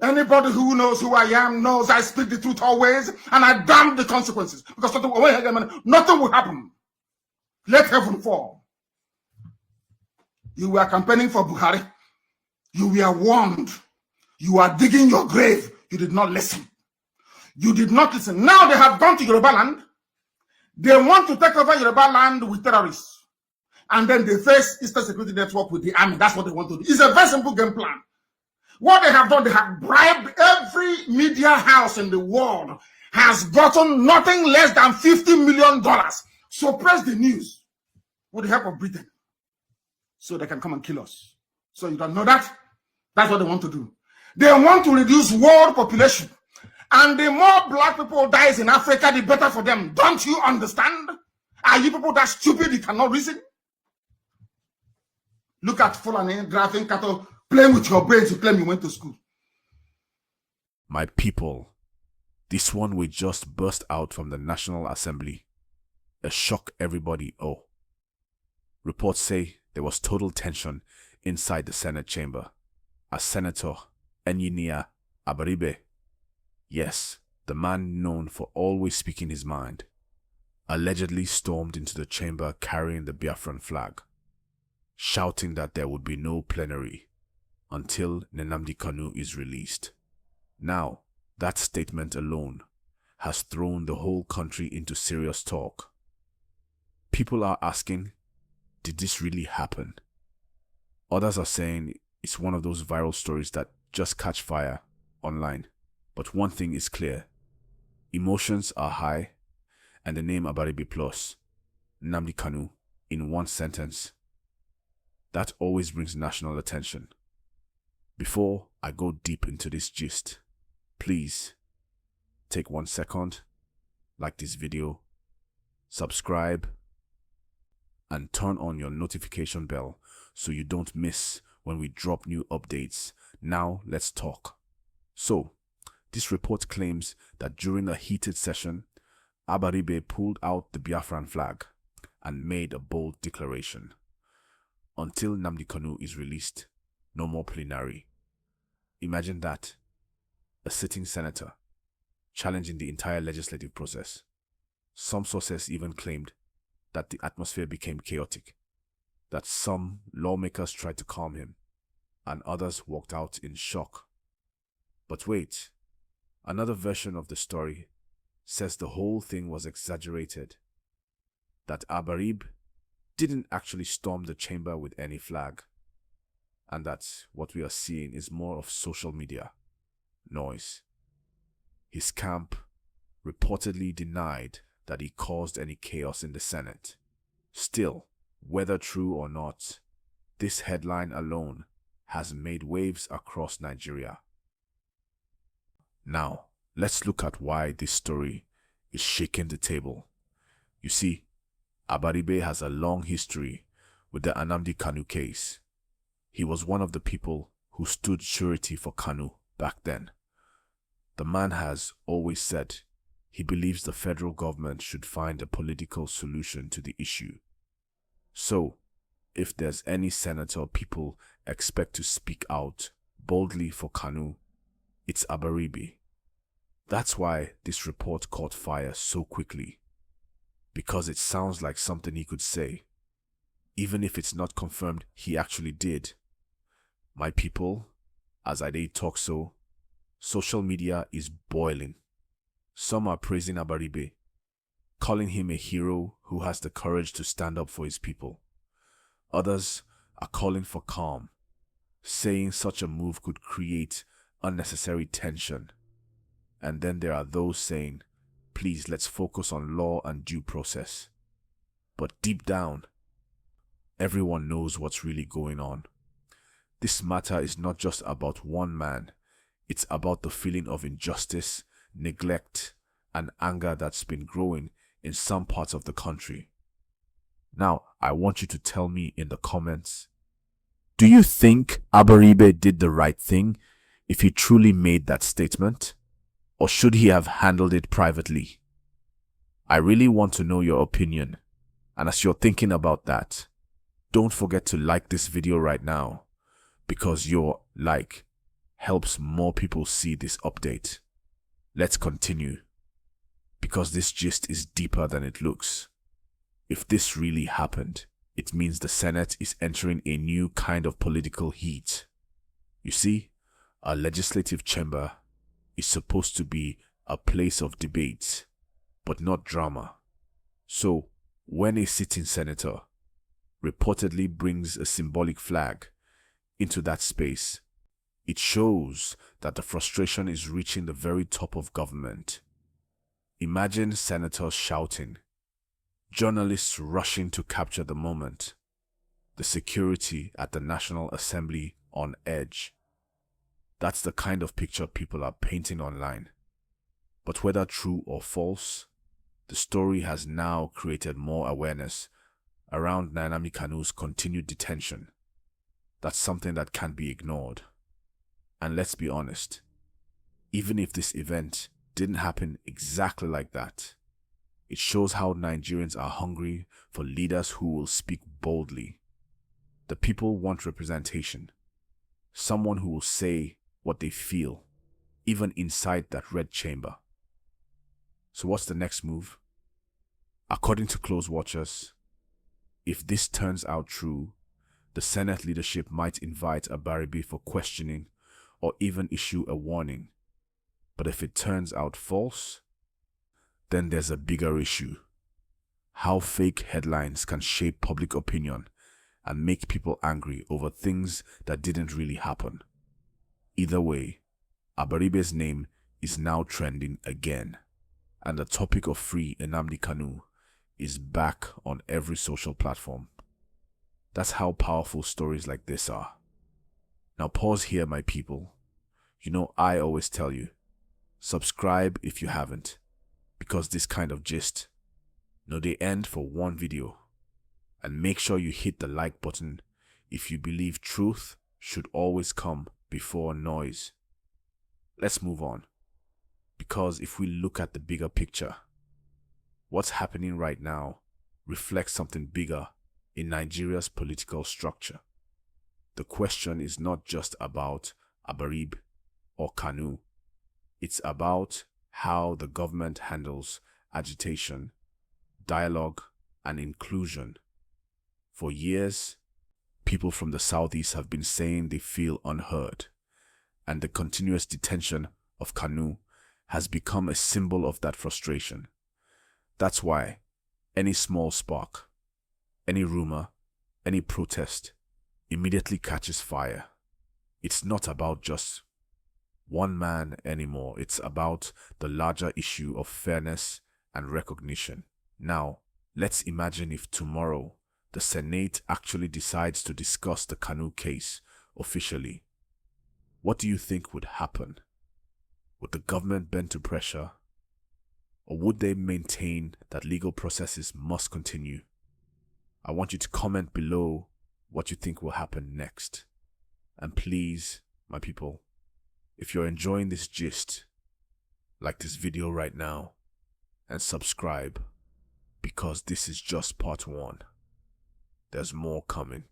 Anybody who knows who I am knows I speak the truth always, and I damn the consequences. Because nothing will happen. Let heaven fall. You were campaigning for Buhari. You were warned. You are digging your grave. You did not listen. You did not listen. Now they have gone to Yoruba land. They want to take over Yoruba land with terrorists. And then they face Eastern Security Network with the army. That's what they want to do. It's a very simple game plan. What they have done, they have bribed every media house in the world, has gotten nothing less than $50 million. Suppress the news with the help of Britain, so they can come and kill us. So you don't know that? That's what they want to do. They want to reduce world population. And the more black people dies in Africa, the better for them. Don't you understand? Are you people that stupid you cannot reason? Look at Fulani driving cattle, playing with your brains, you claim you went to school. My people, this one will just burst out from the National Assembly. A shock everybody. Oh. Reports say there was total tension inside the Senate chamber as Senator Enyinnaya Abaribe, yes, the man known for always speaking his mind, allegedly stormed into the chamber carrying the Biafran flag, shouting that there would be no plenary until Nnamdi Kanu is released. Now, that statement alone has thrown the whole country into serious talk. People are asking, did this really happen? Others are saying it's one of those viral stories that just catch fire online. But one thing is clear. Emotions are high, and the name Abaribe plus Nnamdi Kanu in one sentence, that always brings national attention. Before I go deep into this gist, please take 1 second, like this video, subscribe, and turn on your notification bell so you don't miss when we drop new updates. Now let's talk. So, this report claims that during a heated session, Abaribe pulled out the Biafran flag and made a bold declaration. Until Nnamdi Kanu is released, no more plenary. Imagine that. A sitting senator challenging the entire legislative process. Some sources even claimed that the atmosphere became chaotic, that some lawmakers tried to calm him, and others walked out in shock. But wait, another version of the story says the whole thing was exaggerated, that Abaribe didn't actually storm the chamber with any flag, and that what we are seeing is more of social media noise. His camp reportedly denied that he caused any chaos in the Senate. Still, whether true or not, this headline alone has made waves across Nigeria. Now, let's look at why this story is shaking the table. You see, Abaribe has a long history with the Nnamdi Kanu case. He was one of the people who stood surety for Kanu back then. The man has always said he believes the federal government should find a political solution to the issue. So, if there's any senator people expect to speak out boldly for Kanu, it's Abaribe. That's why this report caught fire so quickly, because it sounds like something he could say, even if it's not confirmed he actually did. My people, as I did talk so, social media is boiling. Some are praising Abaribe, calling him a hero who has the courage to stand up for his people. Others are calling for calm, saying such a move could create unnecessary tension. And then there are those saying, please, let's focus on law and due process. But deep down, everyone knows what's really going on. This matter is not just about one man. It's about the feeling of injustice, neglect, and anger that's been growing in some parts of the country. Now, I want you to tell me in the comments, do you think Abaribe did the right thing if he truly made that statement? Or should he have handled it privately? I really want to know your opinion. And as you're thinking about that, don't forget to like this video right now, because your like helps more people see this update. Let's continue, because this gist is deeper than it looks. If this really happened, it means the Senate is entering a new kind of political heat. You see, our legislative chamber is supposed to be a place of debate, but not drama. So, when a sitting senator reportedly brings a symbolic flag into that space, it shows that the frustration is reaching the very top of government. Imagine senators shouting, journalists rushing to capture the moment, the security at the National Assembly on edge. That's the kind of picture people are painting online. But whether true or false, the story has now created more awareness around Nnamdi Kanu's continued detention. That's something that can't be ignored. And let's be honest, even if this event didn't happen exactly like that, it shows how Nigerians are hungry for leaders who will speak boldly. The people want representation, someone who will say what they feel, even inside that red chamber. So what's the next move? According to close watchers, if this turns out true, the Senate leadership might invite Abaribe for questioning or even issue a warning. But if it turns out false, then there's a bigger issue. How fake headlines can shape public opinion and make people angry over things that didn't really happen. Either way, Abaribe's name is now trending again, and the topic of free Nnamdi Kanu is back on every social platform. That's how powerful stories like this are. Now pause here, my people. You know I always tell you, subscribe if you haven't, because this kind of gist, they end for one video. And make sure you hit the like button if you believe truth should always come before noise. Let's move on, because if we look at the bigger picture, what's happening right now reflects something bigger in Nigeria's political structure. The question is not just about Abaribe or Kanu. It's about how the government handles agitation, dialogue, and inclusion. For years, people from the southeast have been saying they feel unheard, and the continuous detention of Kanu has become a symbol of that frustration. That's why any small spark, any rumor, any protest immediately catches fire. It's not about just one man anymore. It's about the larger issue of fairness and recognition. Now, let's imagine if tomorrow the Senate actually decides to discuss the Kanu case officially. What do you think would happen? Would the government bend to pressure? Or would they maintain that legal processes must continue? I want you to comment below what you think will happen next. And please, my people, if you're enjoying this gist, like this video right now and subscribe, because this is just part 1. There's more coming.